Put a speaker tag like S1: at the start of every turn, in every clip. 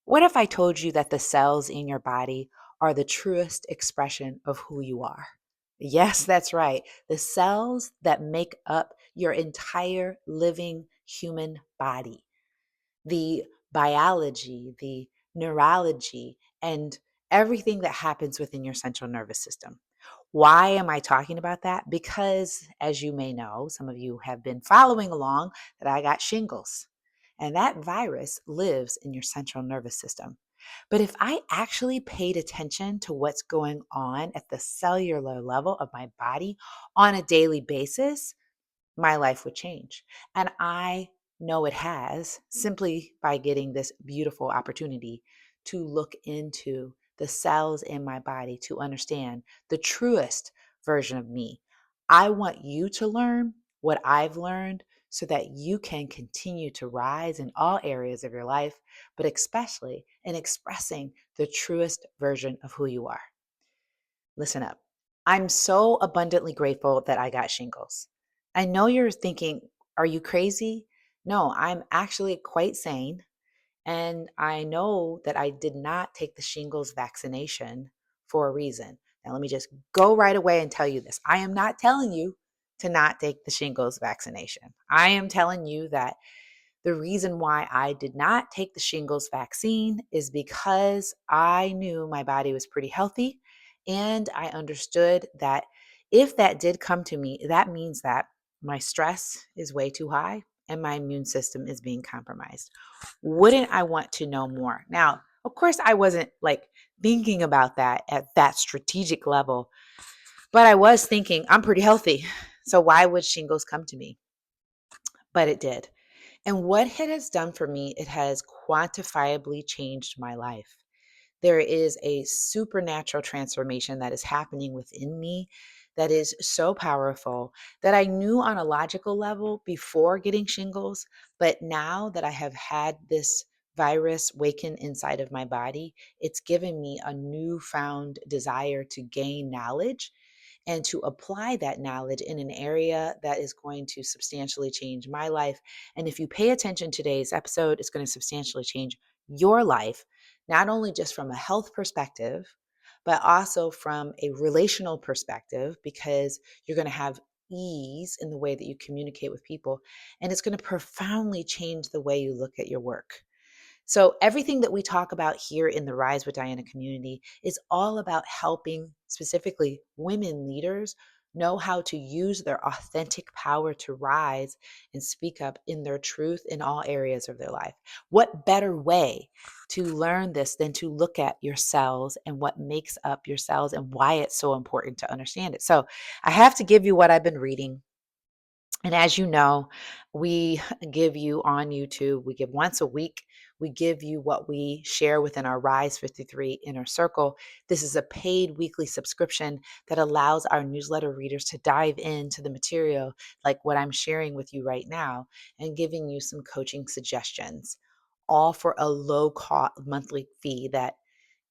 S1: What if I told you that the cells in your body are the truest expression of who you are? Yes, that's right. The cells that make up your entire living human body, the biology, the neurology, and everything that happens within your central nervous system. Why am I talking about that? Because, as you may know, some of you have been following along, that I got shingles. And that virus lives in your central nervous system. But if I actually paid attention to what's going on at the cellular level of my body on a daily basis, my life would change. And I know it has simply by getting this beautiful opportunity to look into the cells in my body to understand the truest version of me. I want you to learn what I've learned so that you can continue to rise in all areas of your life, but especially in expressing the truest version of who you are. Listen up. I'm so abundantly grateful that I got shingles. I know you're thinking, are you crazy? No, I'm actually quite sane. And I know that I did not take the shingles vaccination for a reason. Now, let me just go right away and tell you this. I am not telling you to not take the shingles vaccination. I am telling you that the reason why I did not take the shingles vaccine is because I knew my body was pretty healthy. And I understood that if that did come to me, that means that my stress is way too high and my immune system is being compromised. Wouldn't I want to know more? Now, of course, I wasn't like thinking about that at that strategic level, but I was thinking, I'm pretty healthy. So why would shingles come to me? But it did. And what it has done for me, it has quantifiably changed my life. There is a supernatural transformation that is happening within me that is so powerful that I knew on a logical level before getting shingles. But now that I have had this virus waken inside of my body, it's given me a newfound desire to gain knowledge and to apply that knowledge in an area that is going to substantially change my life. And if you pay attention to today's episode, it's going to substantially change your life, not only just from a health perspective, but also from a relational perspective, because you're going to have ease in the way that you communicate with people. And it's going to profoundly change the way you look at your work. So, everything that we talk about here in the Rise with Diana community is all about helping specifically women leaders know how to use their authentic power to rise and speak up in their truth in all areas of their life. What better way to learn this than to look at your cells and what makes up your cells and why it's so important to understand it? So, I have to give you what I've been reading. And as you know, we give you on YouTube, we give once a week, we give you what we share within our Rise 53 inner circle. This is a paid weekly subscription that allows our newsletter readers to dive into the material, like what I'm sharing with you right now, and giving you some coaching suggestions, all for a low cost monthly fee that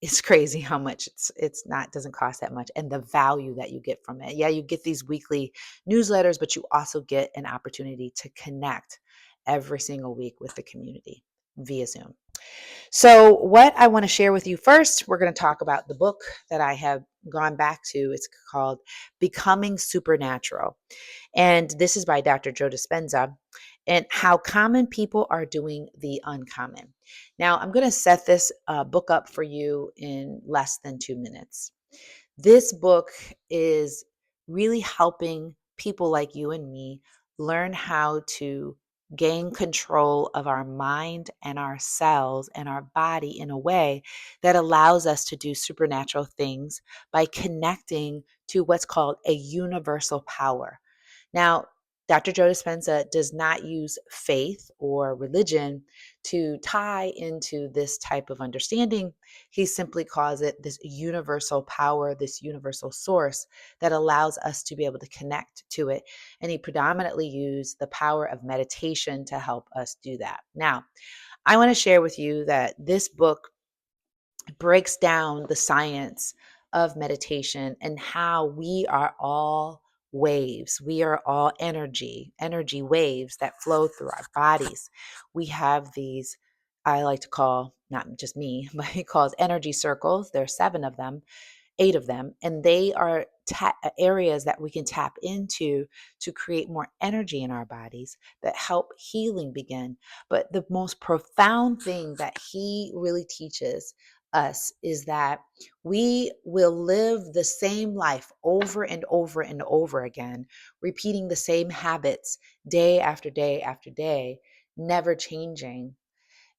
S1: it's crazy how much it's not doesn't cost that much, and the value that you get from it. Yeah, you get these weekly newsletters, but you also get an opportunity to connect every single week with the community via Zoom. So, what I want to share with you first, we're going to talk about the book that I have gone back to. It's called Becoming Supernatural. And this is by Dr. Joe Dispenza, and how common people are doing the uncommon. Now, I'm going to set this book up for you in less than 2 minutes. This book is really helping people like you and me learn how to gain control of our mind and our cells and our body in a way that allows us to do supernatural things by connecting to what's called a universal power. Now, Dr. Joe Dispenza does not use faith or religion to tie into this type of understanding. He simply calls it this universal power, this universal source that allows us to be able to connect to it. And he predominantly used the power of meditation to help us do that. Now, I want to share with you that this book breaks down the science of meditation and how we are all waves. We are all energy waves that flow through our bodies. We have these, I like to call not just me, but he calls energy circles. There are 7 of them, 8 of them, and they are areas that we can tap into to create more energy in our bodies that help healing begin. But the most profound thing that he really teaches us is that we will live the same life over and over and over again, repeating the same habits day after day after day, never changing,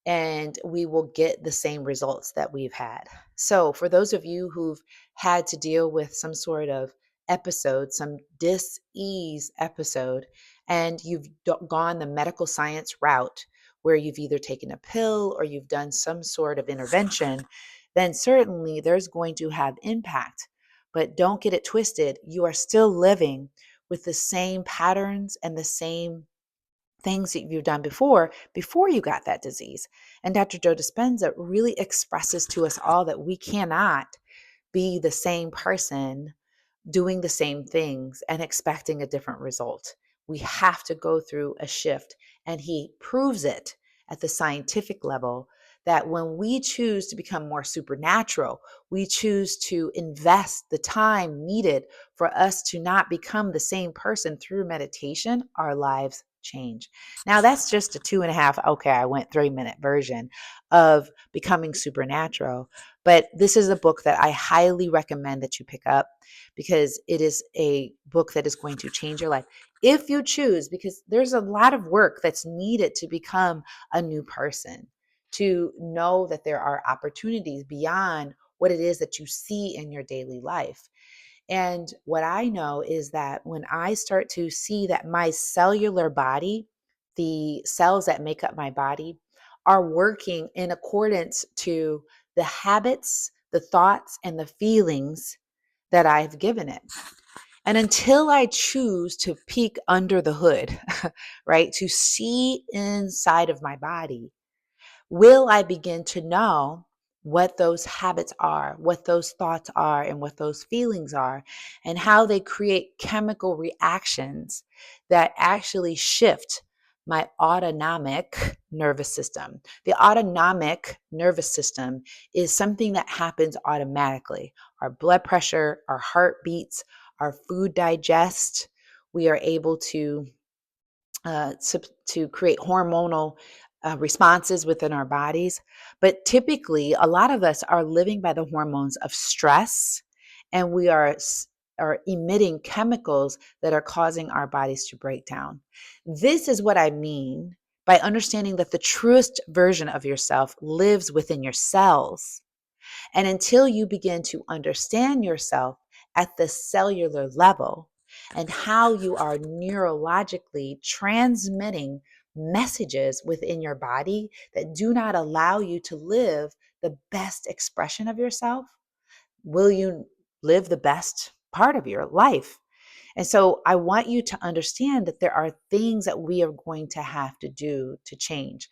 S1: and we will get the same results that we've had. So, for those of you who've had to deal with some sort of episode, some dis-ease episode, and you've gone the medical science route where you've either taken a pill or you've done some sort of intervention, then certainly there's going to have impact. But don't get it twisted. You are still living with the same patterns and the same things that you've done before you got that disease. And Dr. Joe Dispenza really expresses to us all that we cannot be the same person doing the same things and expecting a different result. We have to go through a shift. And he proves it at the scientific level that when we choose to become more supernatural, we choose to invest the time needed for us to not become the same person through meditation, our lives change. Now, that's just a 2.5, okay, I went 3-minute version of becoming supernatural. But this is a book that I highly recommend that you pick up because it is a book that is going to change your life if you choose, because there's a lot of work that's needed to become a new person, to know that there are opportunities beyond what it is that you see in your daily life. And what I know is that when I start to see that my cellular body, the cells that make up my body, are working in accordance to the habits, the thoughts, and the feelings that I've given it. And until I choose to peek under the hood, right, to see inside of my body, will I begin to know what those habits are, what those thoughts are, and what those feelings are, and how they create chemical reactions that actually shift my autonomic nervous system. The autonomic nervous system is something that happens automatically. Our blood pressure, our heartbeats, our food digest, we are able to create hormonal responses within our bodies. But typically, a lot of us are living by the hormones of stress, and we are emitting chemicals that are causing our bodies to break down. This is what I mean by understanding that the truest version of yourself lives within your cells. And until you begin to understand yourself at the cellular level and how you are neurologically transmitting messages within your body that do not allow you to live the best expression of yourself, will you live the best part of your life? And so I want you to understand that there are things that we are going to have to do to change.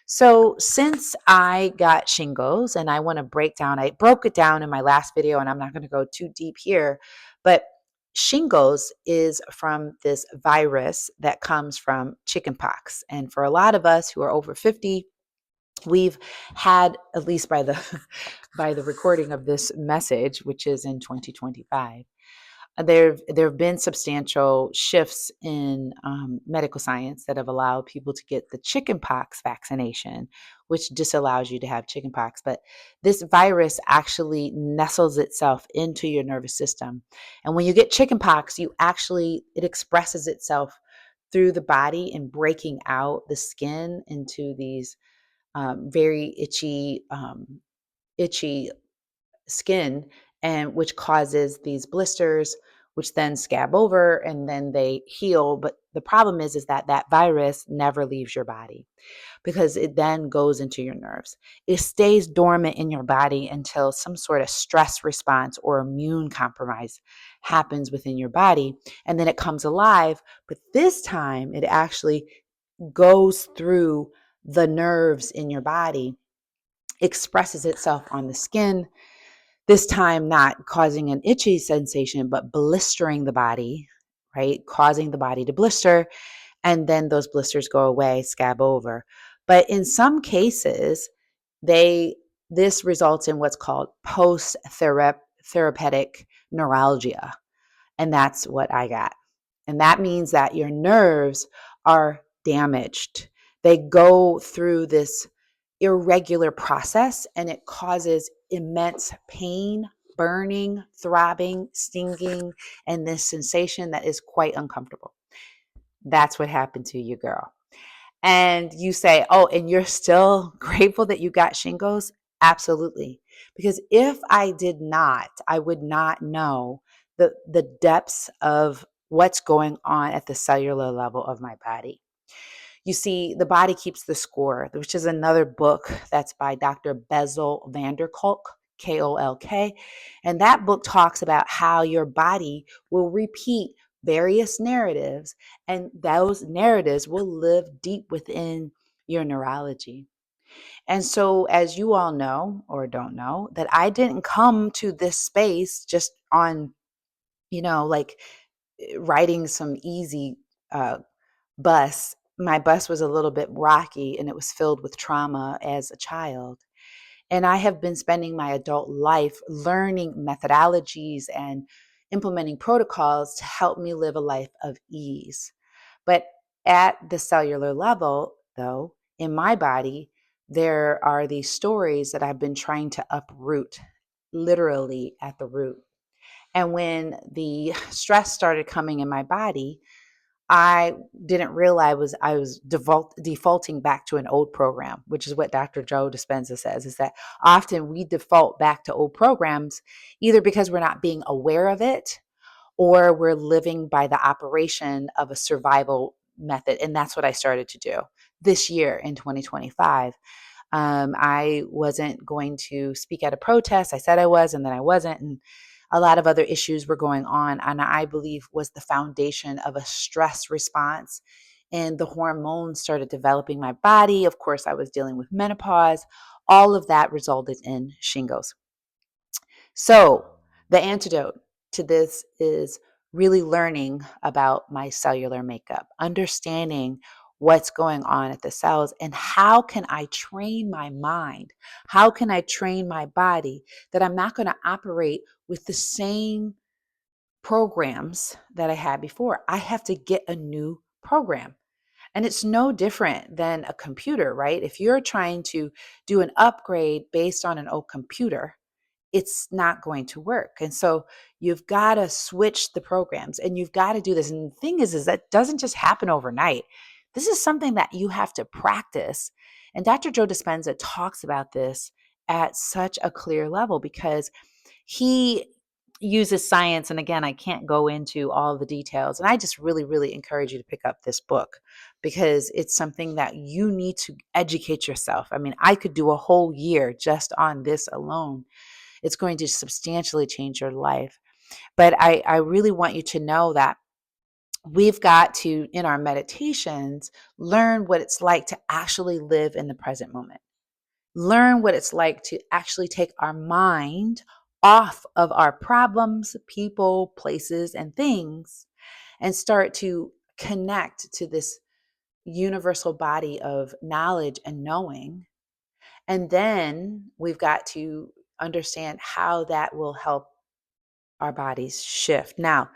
S1: So since I got shingles, and I want to I broke it down in my last video, and I'm not going to go too deep here, but shingles is from this virus that comes from chickenpox. And for a lot of us who are over 50, we've had, at least by the by the recording of this message, which is in 2025, there have been substantial shifts in medical science that have allowed people to get the chickenpox vaccination, which disallows you to have chickenpox. But this virus actually nestles itself into your nervous system. And when you get chickenpox, it expresses itself through the body and breaking out the skin into these very itchy skin, and which causes these blisters, which then scab over and then they heal. But the problem is that that virus never leaves your body because it then goes into your nerves. It stays dormant in your body until some sort of stress response or immune compromise happens within your body, and then it comes alive. But this time it actually goes through the nerves in your body, expresses itself on the skin, this time not causing an itchy sensation, but blistering the body, right? Causing the body to blister. And then those blisters go away, scab over. But in some cases, they this results in what's called post therapeutic neuralgia. And that's what I got. And that means that your nerves are damaged. They go through this irregular process and it causes immense pain, burning, throbbing, stinging, and this sensation that is quite uncomfortable. That's what happened to you, girl. And you say, oh, and you're still grateful that you got shingles? Absolutely. Because if I did not, I would not know the depths of what's going on at the cellular level of my body. You see, The Body Keeps the Score, which is another book that's by Dr. Bessel van der Kolk, Kolk. And that book talks about how your body will repeat various narratives, and those narratives will live deep within your neurology. And so, as you all know or don't know, that I didn't come to this space just on, like riding some easy uh, bus. My bus was a little bit rocky and it was filled with trauma as a child. And I have been spending my adult life learning methodologies and implementing protocols to help me live a life of ease. But at the cellular level, though, in my body, there are these stories that I've been trying to uproot, literally at the root. And when the stress started coming in my body, I didn't realize I was defaulting back to an old program, which is what Dr. Joe Dispenza says, is that often we default back to old programs, either because we're not being aware of it or we're living by the operation of a survival method. And that's what I started to do this year in 2025. I wasn't going to speak at a protest. I said I was, and then I wasn't. And a lot of other issues were going on. And I believe was the foundation of a stress response. And the hormones started developing my body. Of course, I was dealing with menopause. All of that resulted in shingles. So, the antidote to this is really learning about my cellular makeup, understanding what's going on at the cells, and how can I train my mind? How can I train my body that I'm not going to operate with the same programs that I had before? I have to get a new program. And it's no different than a computer, right? If you're trying to do an upgrade based on an old computer, it's not going to work. And so you've got to switch the programs and you've got to do this. And the thing is that doesn't just happen overnight. This is something that you have to practice. And Dr. Joe Dispenza talks about this at such a clear level because he uses science. And again, I can't go into all the details. And I just really, really encourage you to pick up this book because it's something that you need to educate yourself. I mean, I could do a whole year just on this alone. It's going to substantially change your life. But I really want you to know that we've got to, in our meditations, learn what it's like to actually live in the present moment. Learn what it's like to actually take our mind off of our problems, people, places, and things, and start to connect to this universal body of knowledge and knowing. And then we've got to understand how that will help our bodies shift. Now,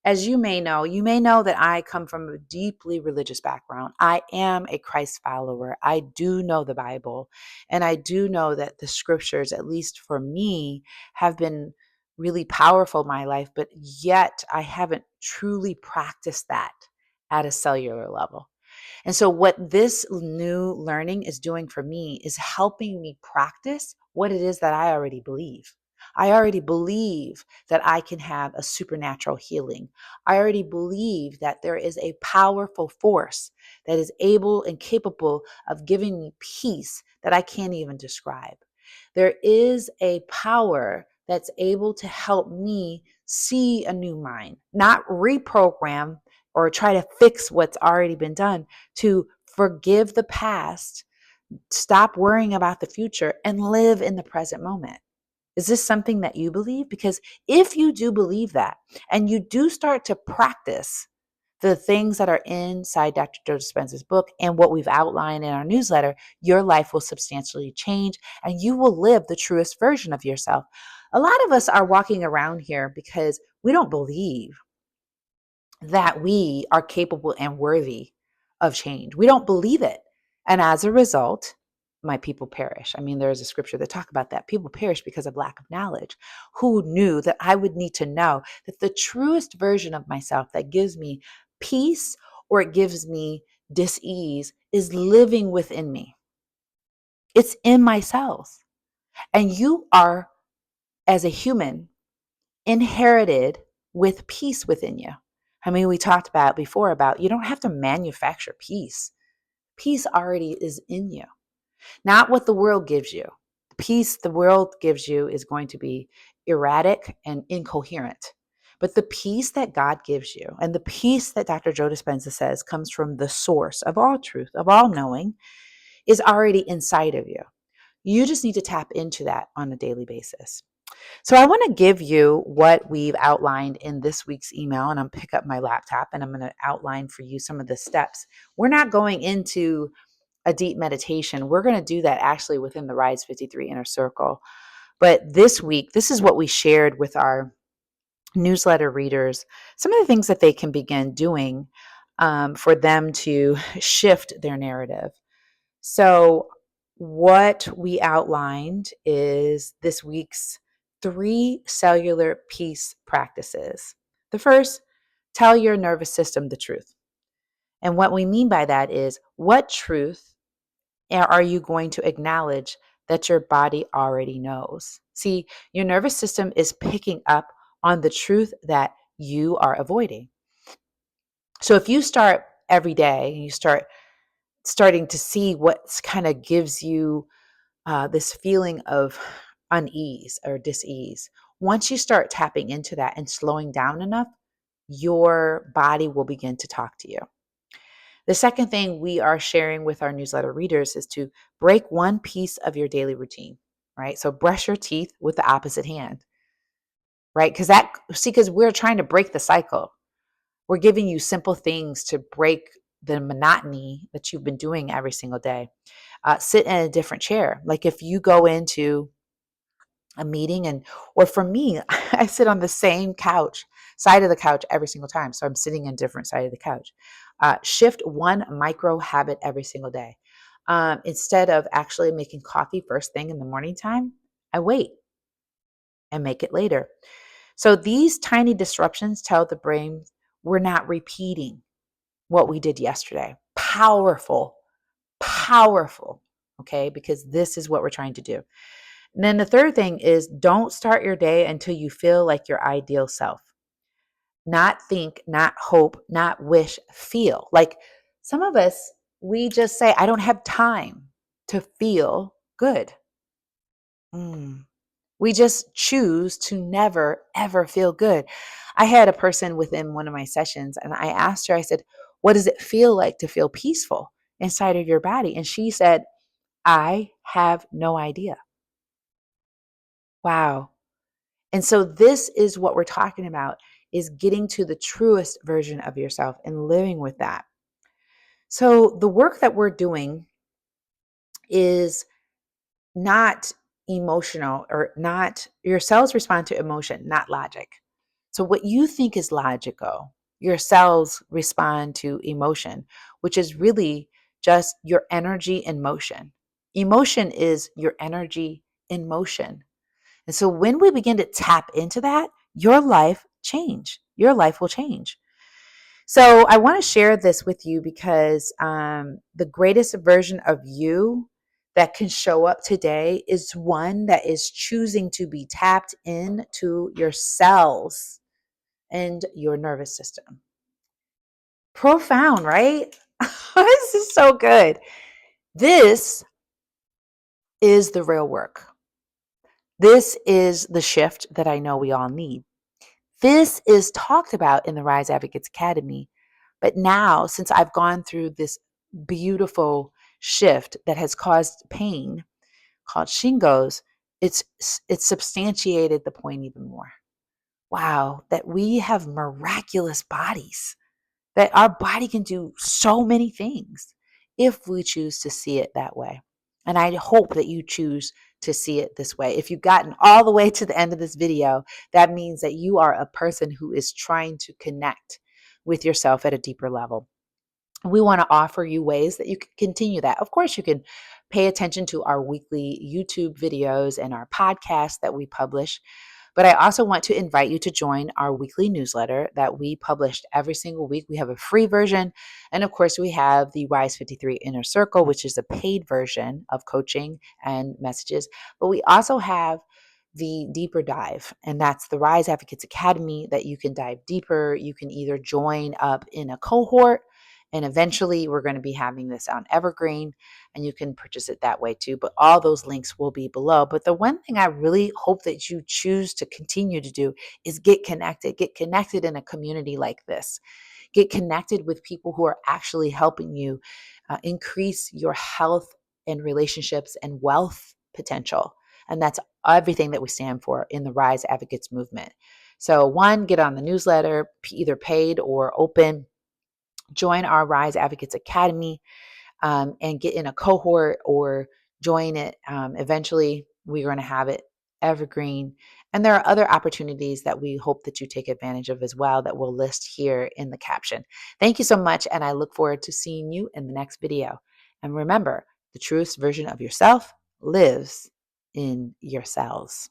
S1: as you may know that I come from a deeply religious background. I am a Christ follower. I do know the Bible, and I do know that the scriptures, at least for me, have been really powerful in my life, but yet I haven't truly practiced that at a cellular level. And so, what this new learning is doing for me is helping me practice what it is that I already believe. I already believe that I can have a supernatural healing. I already believe that there is a powerful force that is able and capable of giving me peace that I can't even describe. There is a power that's able to help me see a new mind, not reprogram or try to fix what's already been done, to forgive the past, stop worrying about the future, and live in the present moment. Is this something that you believe? Because if you do believe that and you do start to practice the things that are inside Dr. Joe Dispenza's book and what we've outlined in our newsletter, your life will substantially change and you will live the truest version of yourself. A lot of us are walking around here because we don't believe that we are capable and worthy of change. We don't believe it. And as a result, my people perish. I mean, there's a scripture that talk about that. People perish because of lack of knowledge. Who knew that I would need to know that the truest version of myself that gives me peace or it gives me dis-ease is living within me. It's in my cells. And you are, as a human, inherited with peace within you. I mean, we talked about before about you don't have to manufacture peace. Peace already is in you, not what the world gives you. The peace the world gives you is going to be erratic and incoherent. But the peace that God gives you and the peace that Dr. Joe Dispenza says comes from the source of all truth, of all knowing, is already inside of you. You just need to tap into that on a daily basis. So I want to give you what we've outlined in this week's email, and I'm pick up my laptop and I'm going to outline for you some of the steps. We're not going into a deep meditation. We're going to do that actually within the Rise 53 Inner Circle. But this week, this is what we shared with our newsletter readers, some of the things that they can begin doing for them to shift their narrative. So, what we outlined is this week's 3 cellular peace practices. The first, tell your nervous system the truth. And what we mean by that is what truth are you going to acknowledge that your body already knows? See, your nervous system is picking up on the truth that you are avoiding. So if you start every day and you starting to see what kind of gives you this feeling of unease or dis-ease. Once you start tapping into that and slowing down enough, your body will begin to talk to you. The second thing we are sharing with our newsletter readers is to break one piece of your daily routine, right? So brush your teeth with the opposite hand, right? Because we're trying to break the cycle. We're giving you simple things to break the monotony that you've been doing every single day. Sit in a different chair. Like if you go into a meeting or for me, I sit on the same side of the couch every single time. So I'm sitting in a different side of the couch. Shift one micro habit every single day. Instead of actually making coffee first thing in the morning time, I wait and make it later. So these tiny disruptions tell the brain we're not repeating what we did yesterday. Powerful, powerful. Okay, because this is what we're trying to do. And then the third thing is don't start your day until you feel like your ideal self. Not think, not hope, not wish, feel. Like some of us, we just say, I don't have time to feel good. We just choose to never, ever feel good. I had a person within one of my sessions and I asked her, I said, what does it feel like to feel peaceful inside of your body? And she said, I have no idea. Wow. And so this is what we're talking about is getting to the truest version of yourself and living with that. So the work that we're doing is not emotional or not your cells respond to emotion, not logic. So what you think is logical, your cells respond to emotion, which is really just your energy in motion. Emotion is your energy in motion. And so when we begin to tap into that, your life change. Your life will change. So I want to share this with you because the greatest version of you that can show up today is one that is choosing to be tapped into your cells and your nervous system. Profound, right? This is so good. This is the real work. This is the shift that I know we all need. This is talked about in the Rise Advocates Academy. But now, since I've gone through this beautiful shift that has caused pain called shingles, it's substantiated the point even more. Wow, that we have miraculous bodies that our body can do so many things if we choose to see it that way. And I hope that you choose to see it this way. If you've gotten all the way to the end of this video, that means that you are a person who is trying to connect with yourself at a deeper level. We want to offer you ways that you can continue that. Of course, you can pay attention to our weekly YouTube videos and our podcasts that we publish. But I also want to invite you to join our weekly newsletter that we publish every single week. We have a free version. And of course, we have the Rise 53 Inner Circle, which is a paid version of coaching and messages. But we also have the deeper dive, and that's the Rise Advocates Academy that you can dive deeper. You can either join up in a cohort, and eventually we're going to be having this on Evergreen, and you can purchase it that way too. But all those links will be below. But the one thing I really hope that you choose to continue to do is get connected in a community like this. Get connected with people who are actually helping you increase your health and relationships and wealth potential. And that's everything that we stand for in the Rise Advocates movement. So, one, get on the newsletter, either paid or open. Join our Rise Advocates Academy and get in a cohort or join it. Eventually, we're going to have it evergreen. And there are other opportunities that we hope that you take advantage of as well that we'll list here in the caption. Thank you so much, and I look forward to seeing you in the next video. And remember, the truest version of yourself lives in your cells.